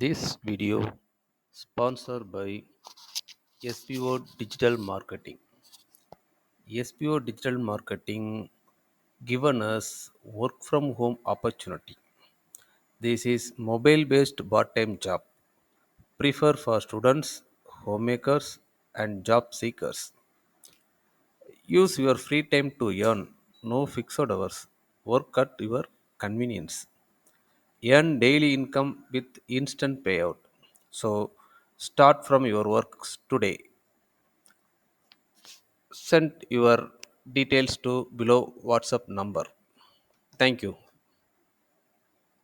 This video sponsored by SPO Digital Marketing. SPO Digital Marketing given us work from home opportunity. This is mobile based part-time job. Prefer for students, homemakers and job seekers. Use your free time to earn. No fixed hours. Work at your convenience. Earn daily income with instant payout. So start from your works today. Send your details to below WhatsApp number. Thank you.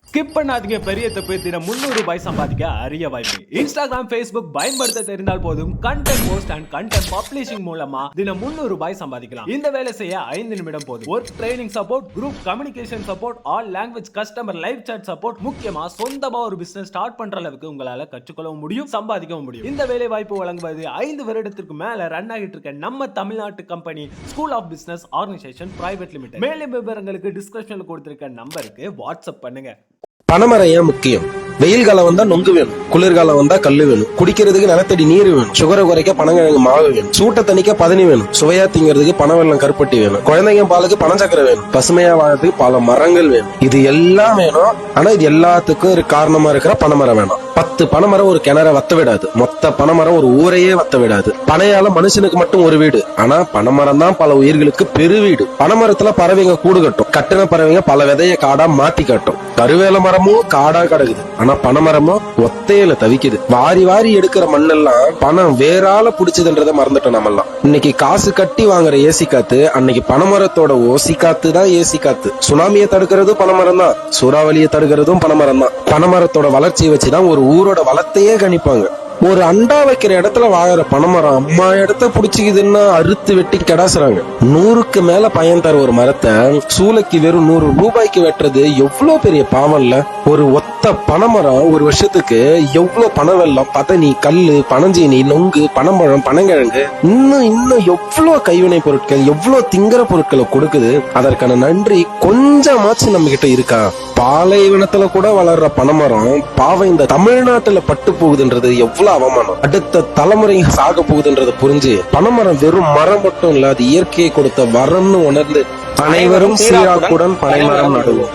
Skip பண்ணாதீங்க. பெரிய தப்பு. தினம் 300 ரூபாய் சம்பாதிக்க அரிய வாய்ப்பு. Instagram, Facebook பயன்படுத்த தெரிந்தால் போதும். Content post and content publishing மூலமா தினம் 300 ரூபாய் சம்பாதிக்கலாம். இந்த வேலை செய்ய 5 நிமிடம் போதும். Work training support, group communication support, all language customer live chat support, முக்கியமா சொந்தமா ஒரு பிசினஸ் ஸ்டார்ட் பண்ற அளவுக்கு உங்களால கற்றுக்கொள்ளவும் முடியும், சம்பாதிக்கவும் முடியும். இந்த வேலை வாய்ப்பு வழங்குவது 5 வருடத்திற்கு மேல ரன் ஆகிட்டு இருக்க நம்ம தமிழ்நாட்டு company school of business organisation private limited. மேலும் விவரங்களுக்கு டிஸ்கிரிப்ஷன்ல கொடுத்திருக்க நம்பருக்கு வாட்ஸ்அப் பண்ணுங்க. பனைமரம் ஏன் முக்கியம்? வெயில் காலம் வந்தா நொங்கு வேணும், குளிர்காலம் வந்தா கல்லு வேணும், குடிக்கிறதுக்கு நிலத்தடி நீர் வேணும், சுகரை குறைக்க பனங்கிழங்கு மாவு வேணும், சூட்டை தணிக்க பதனி வேணும், சுவையா திங்கிறதுக்கு பனவெல்லம் கருப்பட்டி வேணும், குழந்தைங்க பாலுக்கு பனச்சக்கரை வேணும், பசுமையா வாழறதுக்கு பல மரங்கள் வேணும். இது எல்லாம் வேணும். ஆனா இது எல்லாத்துக்கும் ஒரு காரணமா இருக்கிற பனைமரம் வேணும். 10 பனைமரம் ஒரு கிணற வத்த விடாது. மொத்த பனைமரம் ஒரு ஊரையே வத்த விடாது. பனையால மனுஷனுக்கு மட்டும் ஒரு வீடு, ஆனா பனைமரம் தான் பல உயிர்களுக்கு பெரு வீடு. பனைமரத்துல பறவைங்க கூடு கட்டும். கட்டின பறவைங்க பல விதைய காடா மாத்தி காட்டும். கருவேல மரமும் காடா கிடக்குது, ஆனா பனைமரமும் ஒத்தையில தவிக்குது. வாரி வாரி எடுக்கிற மண்ணெல்லாம் பணம் வேறால புடிச்சதுன்றத மறந்துட்டோம் நம்மெல்லாம். இன்னைக்கு காசு கட்டி வாங்குற ஏசி காத்து அன்னைக்கு பனைமரத்தோட ஓசி காத்து தான் ஏசி காத்து. சுனாமியை தடுக்கிறது பனைமரம் தான், சூறாவளியை தடுக்கிறதும் பனைமரம் தான். பனைமரத்தோட வளர்ச்சியை வச்சுதான் ஒரு ஊரோட வளத்தையே கணிப்பாங்க. ஒரு அண்டா வைக்கிற இடத்துல வாழற பனைமரம் அம்மா இடத்த புடிச்சுக்குதுன்னா அறுத்து வெட்டி கெடாசுறாங்க. 100க்கு மேல பயன் தர ஒரு மரத்தை சூளைக்கு வெறும் 100 ரூபாய்க்கு வெட்டுறது எவ்வளவு பெரிய பாவம் இல்ல? ஒரு ஒத்த பனைமரம் ஒரு வருஷத்துக்கு எவ்வளவு பனவெல்லம், பதனி, கல்லு, பனஞ்சீனி, நொங்கு, பனம்பழம், பனங்கிழங்கு, இன்னும் எவ்வளவு கைவினை பொருட்கள், எவ்வளவு திங்கிற பொருட்களை கொடுக்குது. அதற்கான நன்றி கொஞ்சமாச்சு நம்ம கிட்ட இருக்கா? பாலைவனத்துல கூட வளர்ற பனைமரம் பாவம் இந்த தமிழ்நாட்டுல பட்டு போகுதுன்றது எவ்வளவு அவமானம். அடுத்த தலைமுறை சாக போகுதுன்றத புரிஞ்சு பனைமரம் வெறும் மரம் மட்டும் இல்ல, அது இயற்கையை கொடுத்த வரம்னு உணர்ந்து அனைவரும் சீராக்குடன் பனைமரம் நடுவோம்.